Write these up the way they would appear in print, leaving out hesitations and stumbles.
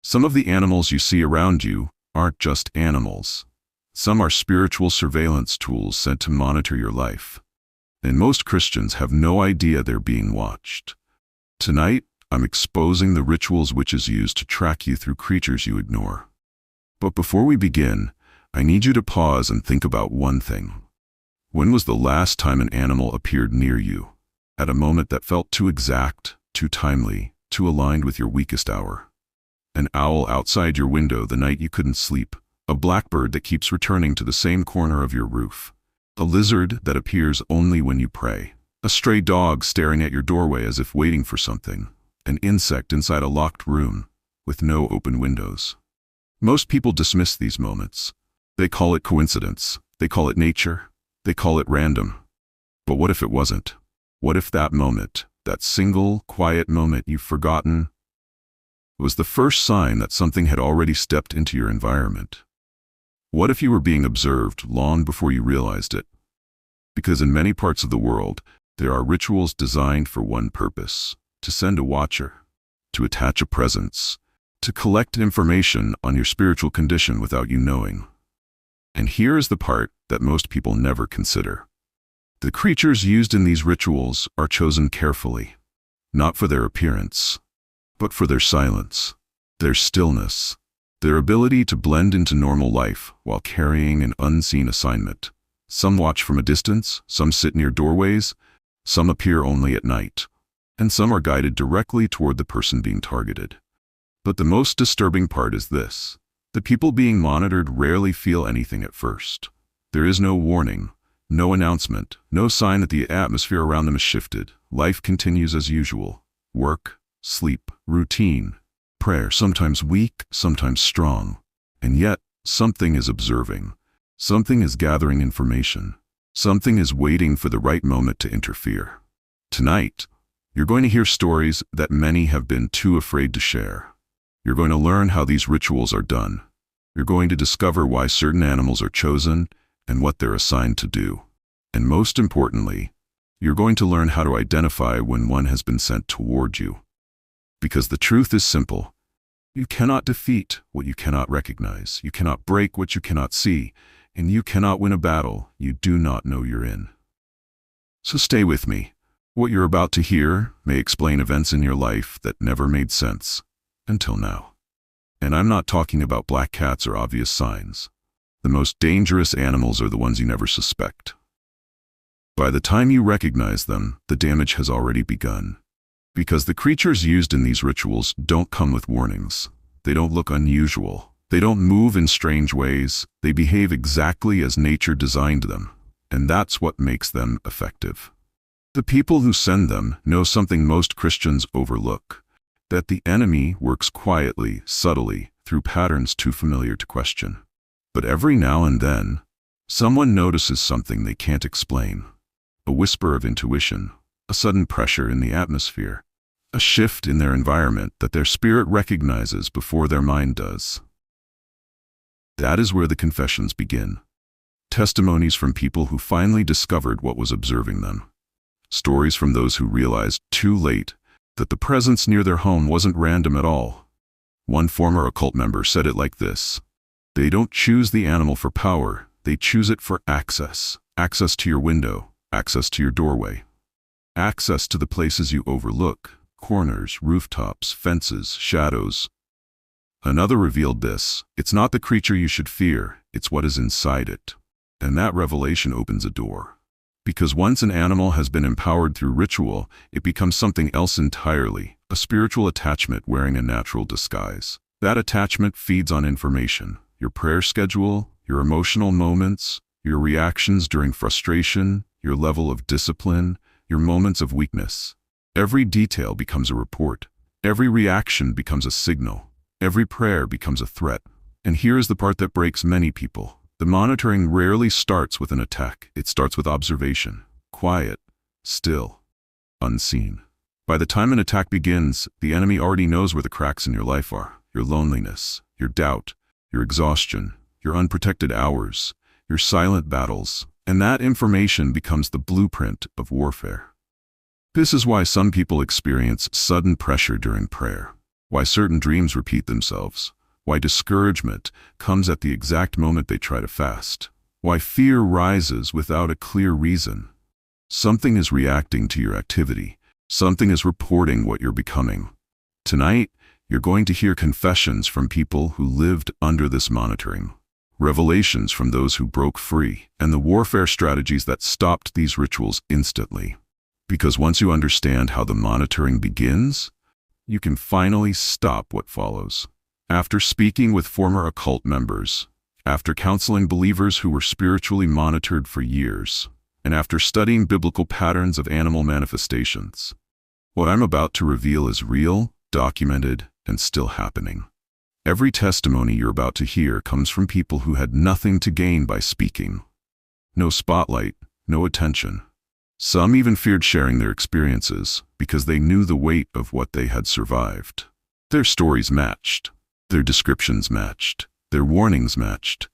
Some of the animals you see around you aren't just animals. Some are spiritual surveillance tools sent to monitor your life. And most Christians have no idea they're being watched. Tonight, I'm exposing the rituals witches use to track you through creatures you ignore. But before we begin, I need you to pause and think about one thing. When was the last time an animal appeared near you? At a moment that felt too exact, too timely, too aligned with your weakest hour? An owl outside your window the night you couldn't sleep, a blackbird that keeps returning to the same corner of your roof, a lizard that appears only when you pray, a stray dog staring at your doorway as if waiting for something, an insect inside a locked room with no open windows. Most people dismiss these moments. They call it coincidence. They call it nature. They call it random. But what if it wasn't? What if that moment, that single, quiet moment you've forgotten, was the first sign that something had already stepped into your environment? What if you were being observed long before you realized it? Because in many parts of the world, there are rituals designed for one purpose: to send a watcher, to attach a presence, to collect information on your spiritual condition without you knowing. And here is the part that most people never consider. The creatures used in these rituals are chosen carefully, not for their appearance, but for their silence, their stillness, their ability to blend into normal life while carrying an unseen assignment. Some watch from a distance, some sit near doorways, some appear only at night, and some are guided directly toward the person being targeted. But the most disturbing part is this: the people being monitored rarely feel anything at first. There is no warning, no announcement, no sign that the atmosphere around them has shifted. Life continues as usual. Work, sleep, routine, prayer, sometimes weak, sometimes strong. And yet, something is observing. Something is gathering information. Something is waiting for the right moment to interfere. Tonight, you're going to hear stories that many have been too afraid to share. You're going to learn how these rituals are done. You're going to discover why certain animals are chosen and what they're assigned to do. And most importantly, you're going to learn how to identify when one has been sent toward you. Because the truth is simple. You cannot defeat what you cannot recognize. You cannot break what you cannot see. And you cannot win a battle you do not know you're in. So stay with me. What you're about to hear may explain events in your life that never made sense until now. And I'm not talking about black cats or obvious signs. The most dangerous animals are the ones you never suspect. By the time you recognize them, the damage has already begun. Because the creatures used in these rituals don't come with warnings. They don't look unusual. They don't move in strange ways. They behave exactly as nature designed them. And that's what makes them effective. The people who send them know something most Christians overlook: that the enemy works quietly, subtly, through patterns too familiar to question. But every now and then, someone notices something they can't explain. A whisper of intuition, a sudden pressure in the atmosphere, a shift in their environment that their spirit recognizes before their mind does. That is where the confessions begin. Testimonies from people who finally discovered what was observing them. Stories from those who realized too late that the presence near their home wasn't random at all. One former occult member said it like this: "They don't choose the animal for power, they choose it for access. Access to your window, access to your doorway, access to the places you overlook, corners, rooftops, fences, shadows." Another revealed this: "It's not the creature you should fear, it's what is inside it." And that revelation opens a door. Because once an animal has been empowered through ritual, it becomes something else entirely, a spiritual attachment wearing a natural disguise. That attachment feeds on information: your prayer schedule, your emotional moments, your reactions during frustration, your level of discipline, your moments of weakness. Every detail becomes a report. Every reaction becomes a signal. Every prayer becomes a threat. And here is the part that breaks many people. The monitoring rarely starts with an attack. It starts with observation. Quiet, still, unseen. By the time an attack begins, the enemy already knows where the cracks in your life are: your loneliness, your doubt, your exhaustion, your unprotected hours, your silent battles. And that information becomes the blueprint of warfare. This is why some people experience sudden pressure during prayer. why certain dreams repeat themselves, why discouragement comes at the exact moment they try to fast, why fear rises without a clear reason. Something is reacting to your activity. Something is reporting what you're becoming. Tonight, you're going to hear confessions from people who lived under this monitoring, revelations from those who broke free, and the warfare strategies that stopped these rituals instantly. Because once you understand how the monitoring begins, you can finally stop what follows. After speaking with former occult members, after counseling believers who were spiritually monitored for years, and after studying biblical patterns of animal manifestations, what I'm about to reveal is real, documented, and still happening. Every testimony you're about to hear comes from people who had nothing to gain by speaking. No spotlight, no attention. Some even feared sharing their experiences because they knew the weight of what they had survived. Their stories matched. Their descriptions matched. Their warnings matched.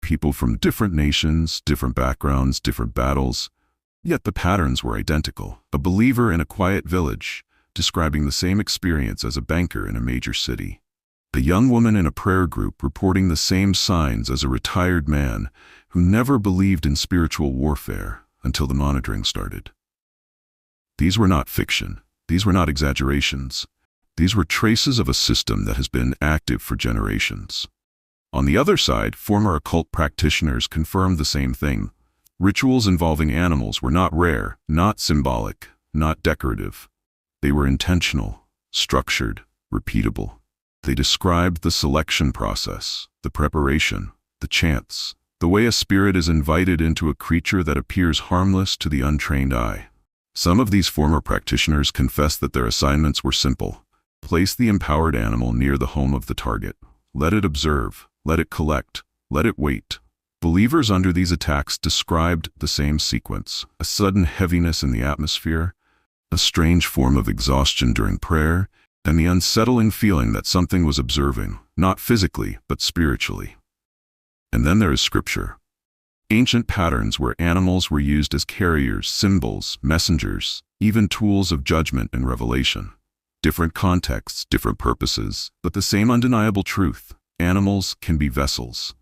People from different nations, different backgrounds, different battles, yet the patterns were identical. A believer in a quiet village, describing the same experience as a banker in a major city. A young woman in a prayer group reporting the same signs as a retired man who never believed in spiritual warfare until the monitoring started. These were not fiction. These were not exaggerations. These were traces of a system that has been active for generations. On the other side, former occult practitioners confirmed the same thing. Rituals involving animals were not rare, not symbolic, not decorative. They were intentional, structured, repeatable. They described the selection process, the preparation, the chants, the way a spirit is invited into a creature that appears harmless to the untrained eye. Some of these former practitioners confessed that their assignments were simple. Place the empowered animal near the home of the target. Let it observe. Let it collect. Let it wait. Believers under these attacks described the same sequence: a sudden heaviness in the atmosphere, a strange form of exhaustion during prayer, and the unsettling feeling that something was observing, not physically, but spiritually. And then there is Scripture. Ancient patterns where animals were used as carriers, symbols, messengers, even tools of judgment and revelation. Different contexts, different purposes, but the same undeniable truth. Animals can be vessels.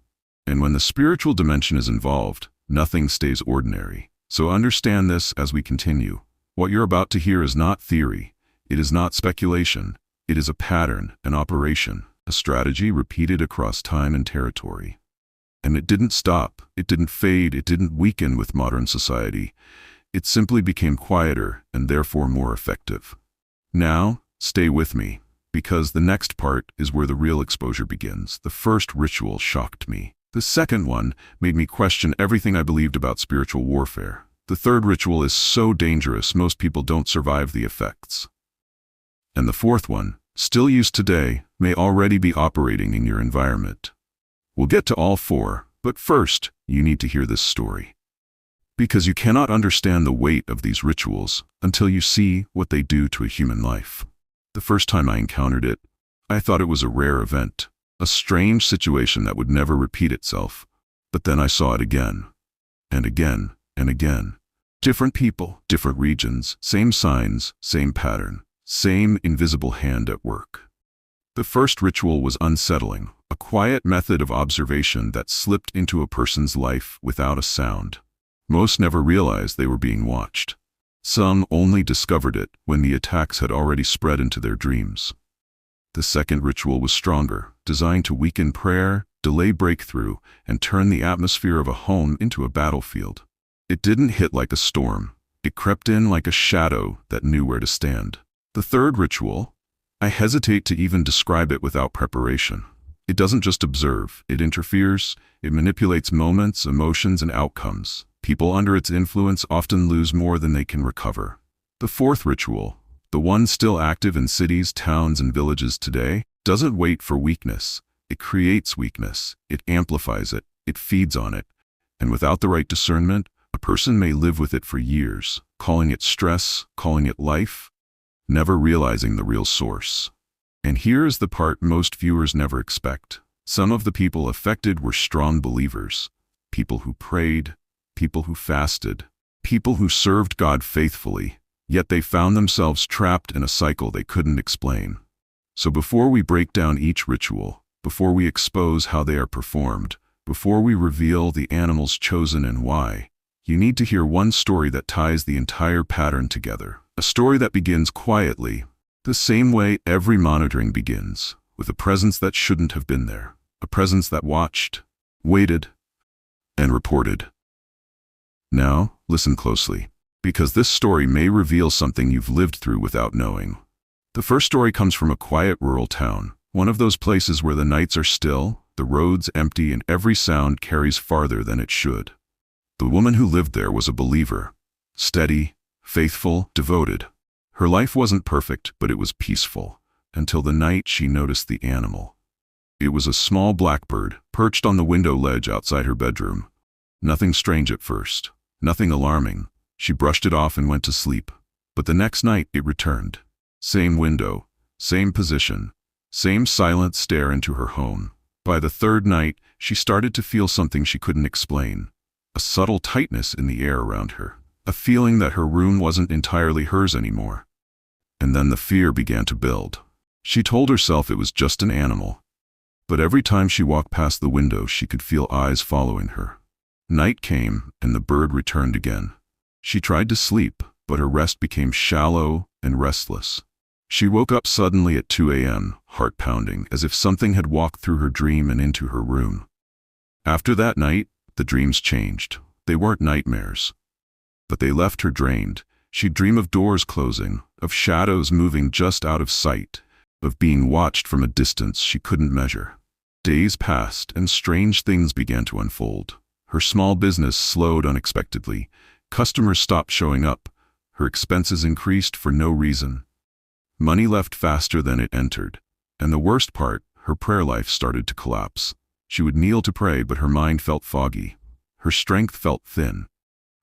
And when the spiritual dimension is involved, nothing stays ordinary. So understand this as we continue. What you're about to hear is not theory. It is not speculation. It is a pattern, an operation, a strategy repeated across time and territory. And it didn't stop. It didn't fade. It didn't weaken with modern society. It simply became quieter and therefore more effective. Now, stay with me, because the next part is where the real exposure begins. The first ritual shocked me. The second one made me question everything I believed about spiritual warfare. The third ritual is so dangerous most people don't survive the effects. And the fourth one, still used today, may already be operating in your environment. We'll get to all four, but first, you need to hear this story. Because you cannot understand the weight of these rituals until you see what they do to a human life. The first time I encountered it, I thought it was a rare event, a strange situation that would never repeat itself. But then I saw it again, and again, and again. Different people, different regions, same signs, same pattern, same invisible hand at work. The first ritual was unsettling, a quiet method of observation that slipped into a person's life without a sound. Most never realized they were being watched. Some only discovered it when the attacks had already spread into their dreams. The second ritual was stronger, designed to weaken prayer, delay breakthrough, and turn the atmosphere of a home into a battlefield. It didn't hit like a storm. It crept in like a shadow that knew where to stand. The third ritual, I hesitate to even describe it without preparation. It doesn't just observe, it interferes, it manipulates moments, emotions, and outcomes. People under its influence often lose more than they can recover. The fourth ritual, the one still active in cities, towns, and villages today, doesn't wait for weakness. It creates weakness. It amplifies it. It feeds on it. And without the right discernment, a person may live with it for years, calling it stress, calling it life, never realizing the real source. And here's the part most viewers never expect. Some of the people affected were strong believers, people who prayed, people who fasted, people who served God faithfully, yet they found themselves trapped in a cycle they couldn't explain. So before we break down each ritual, before we expose how they are performed, before we reveal the animals chosen and why, you need to hear one story that ties the entire pattern together. A story that begins quietly, the same way every monitoring begins, with a presence that shouldn't have been there, a presence that watched, waited, and reported. Now, listen closely, because this story may reveal something you've lived through without knowing. The first story comes from a quiet rural town, one of those places where the nights are still, the roads empty, and every sound carries farther than it should. The woman who lived there was a believer, steady, faithful, devoted. Her life wasn't perfect, but it was peaceful, until the night she noticed the animal. It was a small blackbird, perched on the window ledge outside her bedroom. Nothing strange at first, nothing alarming. She brushed it off and went to sleep. But the next night it returned. Same window, same position, same silent stare into her home. By the third night, she started to feel something she couldn't explain. A subtle tightness in the air around her. A feeling that her room wasn't entirely hers anymore. And then the fear began to build. She told herself it was just an animal. But every time she walked past the window, she could feel eyes following her. Night came, and the bird returned again. She tried to sleep, but her rest became shallow and restless. She woke up suddenly at 2 a.m., heart pounding, as if something had walked through her dream and into her room. After that night, the dreams changed. They weren't nightmares. But they left her drained. She'd dream of doors closing, of shadows moving just out of sight, of being watched from a distance she couldn't measure. Days passed, and strange things began to unfold. Her small business slowed unexpectedly. Customers stopped showing up. Her expenses increased for no reason. Money left faster than it entered. And the worst part, her prayer life started to collapse. She would kneel to pray, but her mind felt foggy. Her strength felt thin.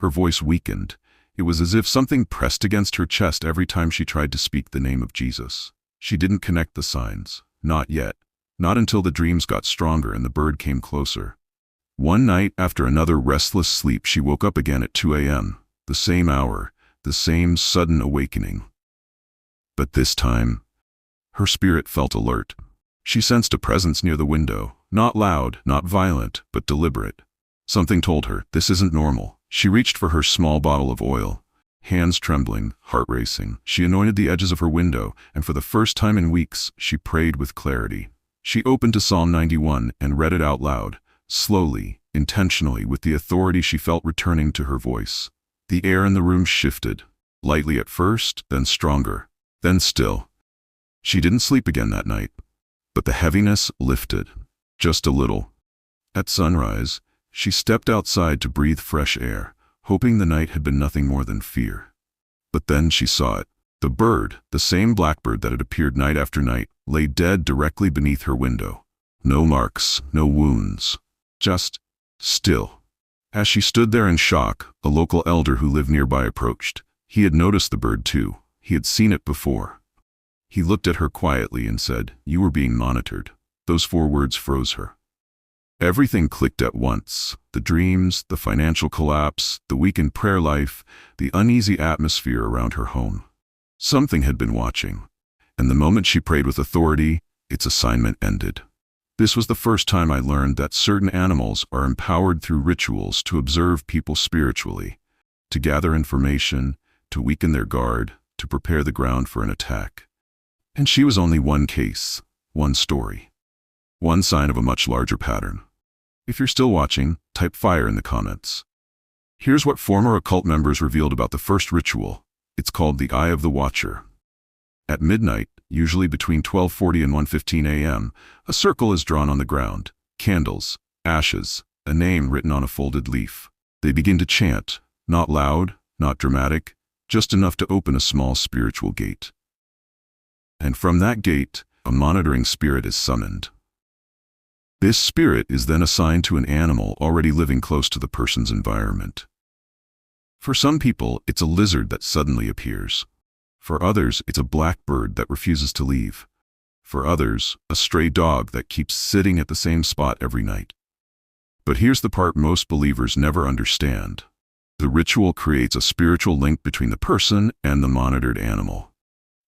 Her voice weakened. It was as if something pressed against her chest every time she tried to speak the name of Jesus. She didn't connect the signs. Not yet. Not until the dreams got stronger and the bird came closer. One night, after another restless sleep, she woke up again at 2 a.m. The same hour, the same sudden awakening. But this time, her spirit felt alert. She sensed a presence near the window, not loud, not violent, but deliberate. Something told her, this isn't normal. She reached for her small bottle of oil. Hands trembling, heart racing, she anointed the edges of her window, and for the first time in weeks, she prayed with clarity. She opened to Psalm 91 and read it out loud, slowly, intentionally, with the authority she felt returning to her voice. The air in the room shifted, lightly at first, then stronger, then still. She didn't sleep again that night, but the heaviness lifted, just a little. At sunrise, she stepped outside to breathe fresh air, hoping the night had been nothing more than fear. But then she saw it. The bird, the same blackbird that had appeared night after night, lay dead directly beneath her window. No marks, no wounds, just still. As she stood there in shock, a local elder who lived nearby approached. He had noticed the bird too. He had seen it before. He looked at her quietly and said, "You were being monitored." Those 4 words froze her. Everything clicked at once. The dreams, the financial collapse, the weakened prayer life, the uneasy atmosphere around her home. Something had been watching, and the moment she prayed with authority, its assignment ended. This was the first time I learned that certain animals are empowered through rituals to observe people spiritually, to gather information, to weaken their guard, to prepare the ground for an attack. And she was only one case, one story, one sign of a much larger pattern. If you're still watching, type fire in the comments. Here's what former occult members revealed about the first ritual. It's called the Eye of the Watcher. At midnight, usually between 12:40 and 1:15 a.m., a circle is drawn on the ground, candles, ashes, a name written on a folded leaf. They begin to chant, not loud, not dramatic, just enough to open a small spiritual gate. And from that gate, a monitoring spirit is summoned. This spirit is then assigned to an animal already living close to the person's environment. For some people, it's a lizard that suddenly appears. For others, it's a blackbird that refuses to leave. For others, a stray dog that keeps sitting at the same spot every night. But here's the part most believers never understand. The ritual creates a spiritual link between the person and the monitored animal.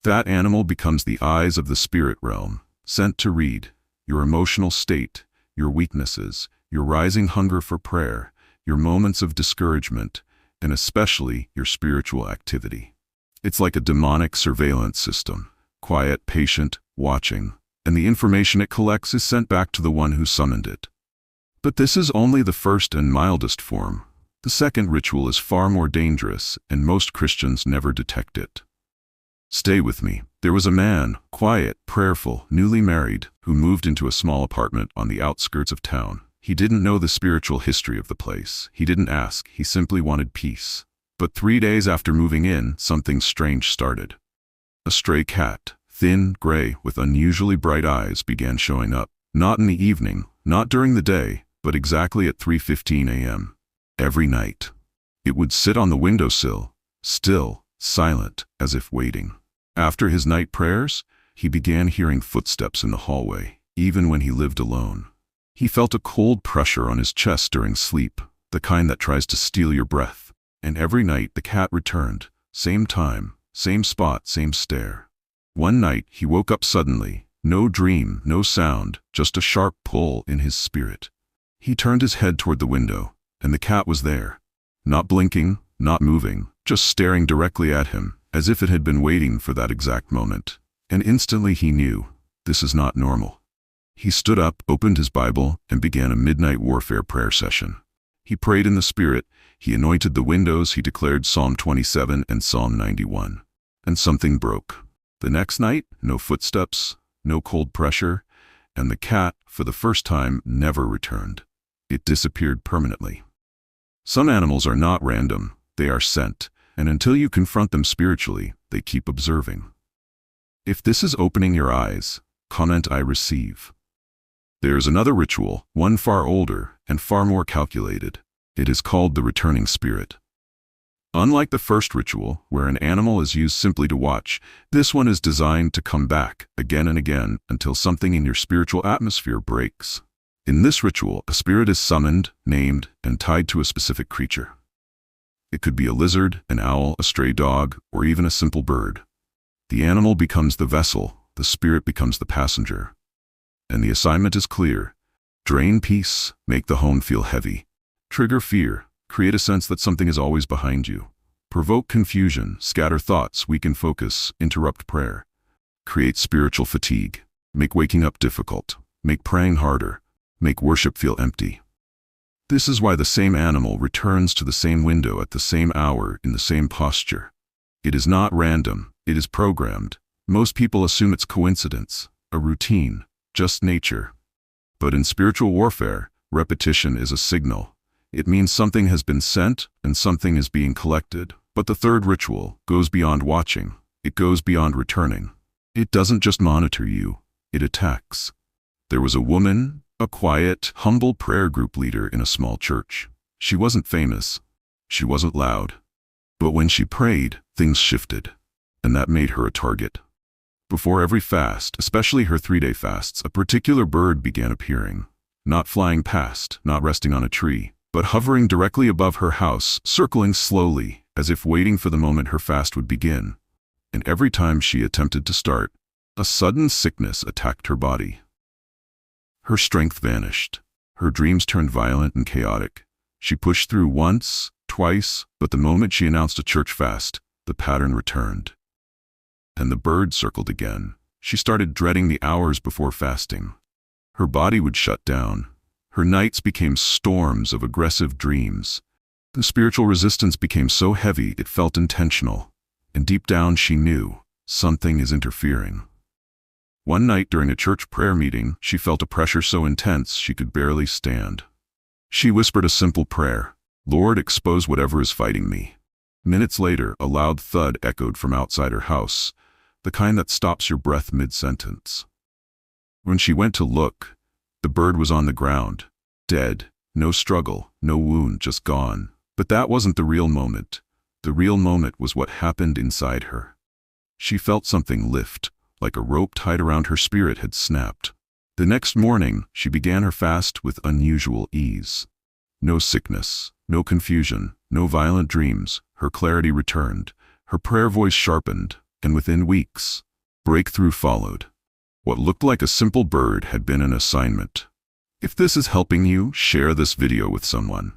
That animal becomes the eyes of the spirit realm, sent to read your emotional state, your weaknesses, your rising hunger for prayer, your moments of discouragement, and especially your spiritual activity. It's like a demonic surveillance system, quiet, patient, watching, and the information it collects is sent back to the one who summoned it. But this is only the first and mildest form. The second ritual is far more dangerous, and most Christians never detect it. Stay with me. There was a man, quiet, prayerful, newly married, who moved into a small apartment on the outskirts of town. He didn't know the spiritual history of the place. He didn't ask. He simply wanted peace. But 3 days after moving in, something strange started. A stray cat, thin, gray, with unusually bright eyes, began showing up. Not in the evening, not during the day, but exactly at 3:15 a.m. Every night. It would sit on the windowsill, still, silent, as if waiting. After his night prayers, he began hearing footsteps in the hallway, even when he lived alone. He felt a cold pressure on his chest during sleep, the kind that tries to steal your breath. And every night the cat returned, same time, same spot, same stare. One night he woke up suddenly, no dream, no sound, just a sharp pull in his spirit. He turned his head toward the window, and the cat was there. Not blinking, not moving, just staring directly at him, as if it had been waiting for that exact moment. And instantly he knew, this is not normal. He stood up, opened his Bible, and began a midnight warfare prayer session. He prayed in the Spirit, he anointed the windows, he declared Psalm 27 and Psalm 91. And something broke. The next night, no footsteps, no cold pressure, and the cat, for the first time, never returned. It disappeared permanently. Some animals are not random, they are sent, and until you confront them spiritually, they keep observing. If this is opening your eyes, comment I receive. There's another ritual, one far older and far more calculated. It is called the returning spirit. Unlike the first ritual, where an animal is used simply to watch, this one is designed to come back again and again until something in your spiritual atmosphere breaks. In this ritual, a spirit is summoned, named, and tied to a specific creature. It could be a lizard, an owl, a stray dog, or even a simple bird. The animal becomes the vessel, the spirit becomes the passenger. And the assignment is clear. Drain peace, make the home feel heavy. Trigger fear, create a sense that something is always behind you. Provoke confusion, scatter thoughts, weaken focus, interrupt prayer. Create spiritual fatigue, make waking up difficult, make praying harder, make worship feel empty. This is why the same animal returns to the same window at the same hour in the same posture. It is not random, it is programmed. Most people assume it's coincidence, a routine, just nature. But in spiritual warfare, repetition is a signal. It means something has been sent and something is being collected. But the third ritual goes beyond watching. It goes beyond returning. It doesn't just monitor you, it attacks. There was a woman, a quiet, humble prayer group leader in a small church. She wasn't famous. She wasn't loud. But when she prayed, things shifted. And that made her a target. Before every fast, especially her 3-day fasts, a particular bird began appearing. Not flying past, not resting on a tree, but hovering directly above her house, circling slowly, as if waiting for the moment her fast would begin. And every time she attempted to start, a sudden sickness attacked her body. Her strength vanished. Her dreams turned violent and chaotic. She pushed through once, twice, but the moment she announced a church fast, the pattern returned. And the bird circled again. She started dreading the hours before fasting. Her body would shut down. Her nights became storms of aggressive dreams. The spiritual resistance became so heavy it felt intentional. And deep down she knew, something is interfering. One night during a church prayer meeting, she felt a pressure so intense she could barely stand. She whispered a simple prayer, "Lord, expose whatever is fighting me." Minutes later, a loud thud echoed from outside her house, the kind that stops your breath mid-sentence. When she went to look, the bird was on the ground, dead, no struggle, no wound, just gone. But that wasn't the real moment. The real moment was what happened inside her. She felt something lift, like a rope tied around her spirit had snapped. The next morning, she began her fast with unusual ease. No sickness, no confusion, no violent dreams. Her clarity returned. Her prayer voice sharpened. and within weeks, breakthrough followed. What looked like a simple bird had been an assignment. If this is helping you, share this video with someone.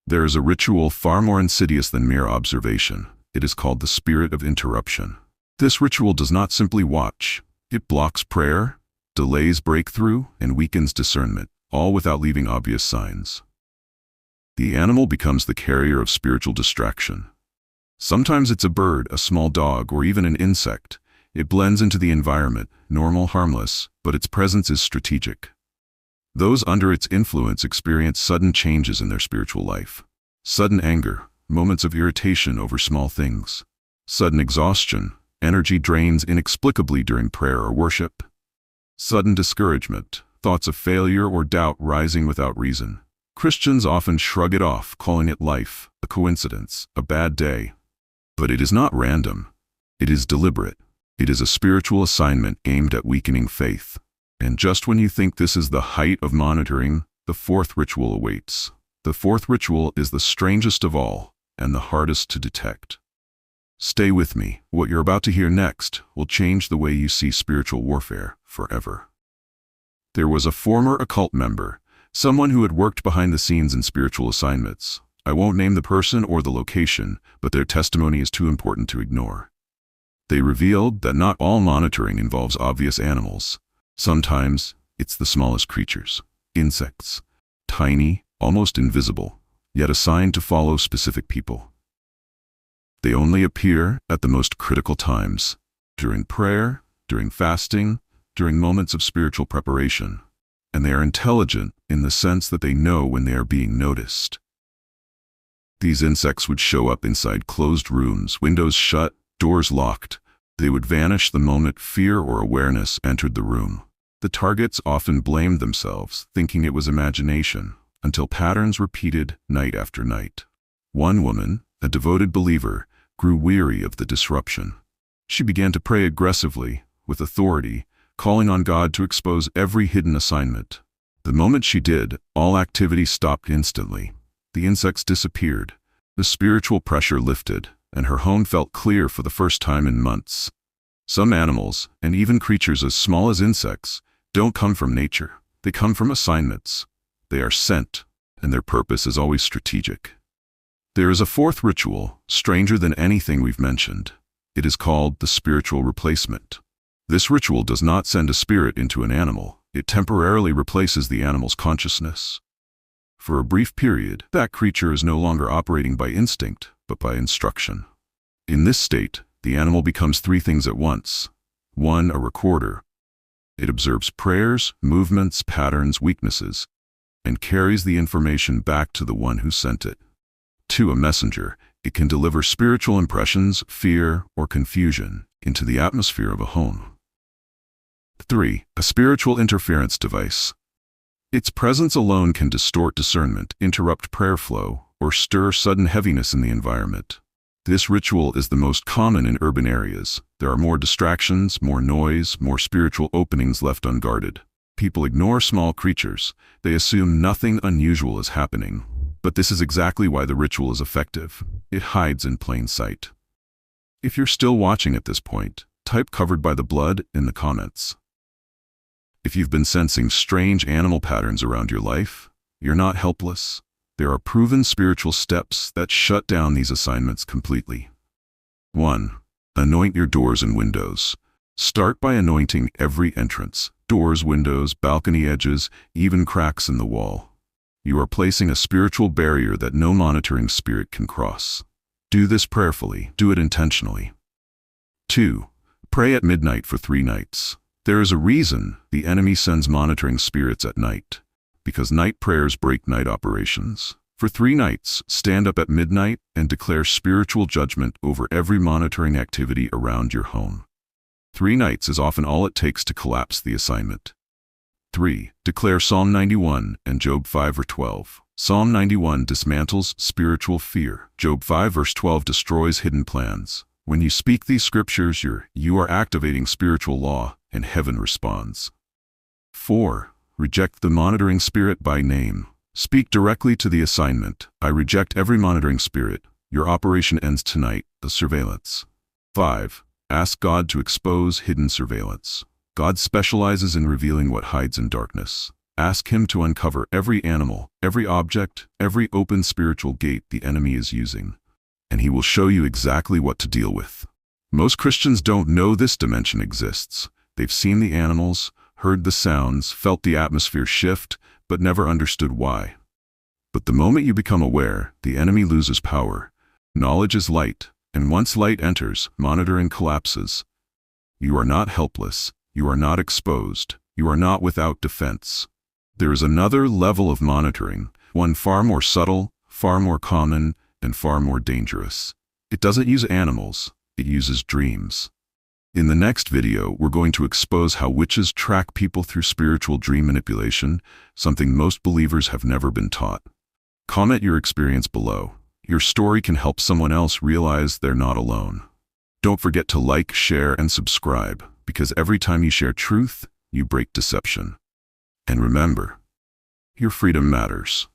There is a ritual far more insidious than mere observation. It is called the spirit of interruption. This ritual does not simply watch. It blocks prayer, delays breakthrough, and weakens discernment, all without leaving obvious signs. The animal becomes the carrier of spiritual distraction. Sometimes it's a bird, a small dog, or even an insect. It blends into the environment, normal, harmless, but its presence is strategic. Those under its influence experience sudden changes in their spiritual life. Sudden anger, moments of irritation over small things. Sudden exhaustion, energy drains inexplicably during prayer or worship. Sudden discouragement, thoughts of failure or doubt rising without reason. Christians often shrug it off, calling it life, a coincidence, a bad day. But it is not random. It is deliberate. It is a spiritual assignment aimed at weakening faith. And just when you think this is the height of monitoring, the fourth ritual awaits. The fourth ritual is the strangest of all and the hardest to detect. Stay with me. What you're about to hear next will change the way you see spiritual warfare forever. There was a former occult member, someone who had worked behind the scenes in spiritual assignments. I won't name the person or the location, but their testimony is too important to ignore. They revealed that not all monitoring involves obvious animals. Sometimes it's the smallest creatures, insects, tiny, almost invisible, yet assigned to follow specific people. They only appear at the most critical times, during prayer, during fasting, during moments of spiritual preparation, and they are intelligent in the sense that they know when they are being noticed. These insects would show up inside closed rooms, windows shut, doors locked. They would vanish the moment fear or awareness entered the room. The targets often blamed themselves, thinking it was imagination, until patterns repeated night after night. One woman, a devoted believer, grew weary of the disruption. She began to pray aggressively, with authority, calling on God to expose every hidden assignment. The moment she did, all activity stopped instantly. The insects disappeared. The spiritual pressure lifted, and her home felt clear for the first time in months. Some animals, and even creatures as small as insects, don't come from nature. They come from assignments. They are sent, and their purpose is always strategic. There is a fourth ritual, stranger than anything we've mentioned. It is called the spiritual replacement. This ritual does not send a spirit into an animal. It temporarily replaces the animal's consciousness. For a brief period, that creature is no longer operating by instinct, but by instruction. In this state, the animal becomes three things at once. 1. A recorder. It observes prayers, movements, patterns, weaknesses, and carries the information back to the one who sent it. 2. A messenger. It can deliver spiritual impressions, fear, or confusion into the atmosphere of a home. 3. A spiritual interference device. Its presence alone can distort discernment, interrupt prayer flow, or stir sudden heaviness in the environment. This ritual is the most common in urban areas. There are more distractions, more noise, more spiritual openings left unguarded. People ignore small creatures. They assume nothing unusual is happening. But this is exactly why the ritual is effective. It hides in plain sight. If you're still watching at this point, type "covered by the blood" in the comments. If you've been sensing strange animal patterns around your life, you're not helpless. There are proven spiritual steps that shut down these assignments completely. 1. Anoint your doors and windows. Start by anointing every entrance, doors, windows, balcony edges, even cracks in the wall. You are placing a spiritual barrier that no monitoring spirit can cross. Do this prayerfully. Do it intentionally. 2. Pray at midnight for 3 nights. There is a reason the enemy sends monitoring spirits at night, because night prayers break night operations. For 3 nights, stand up at midnight and declare spiritual judgment over every monitoring activity around your home. 3 nights is often all it takes to collapse the assignment. 3. Declare Psalm 91 and Job 5 or 12. Psalm 91 dismantles spiritual fear. Job 5 verse 12 destroys hidden plans. When you speak these scriptures, you are activating spiritual law, and heaven responds. 4. Reject the monitoring spirit by name. Speak directly to the assignment. I reject every monitoring spirit. Your operation ends tonight. The surveillance. 5. Ask God to expose hidden surveillance. God specializes in revealing what hides in darkness. Ask Him to uncover every animal, every object, every open spiritual gate the enemy is using, and He will show you exactly what to deal with. Most Christians don't know this dimension exists. They've seen the animals, heard the sounds, felt the atmosphere shift, but never understood why. But the moment you become aware, the enemy loses power. Knowledge is light, and once light enters, monitoring collapses. You are not helpless. You are not exposed. You are not without defense. There is another level of monitoring, one far more subtle, far more common, and far more dangerous. It doesn't use animals. It uses dreams. In the next video, we're going to expose how witches track people through spiritual dream manipulation, something most believers have never been taught. Comment your experience below. Your story can help someone else realize they're not alone. Don't forget to like, share, and subscribe, because every time you share truth, you break deception. And remember, your freedom matters.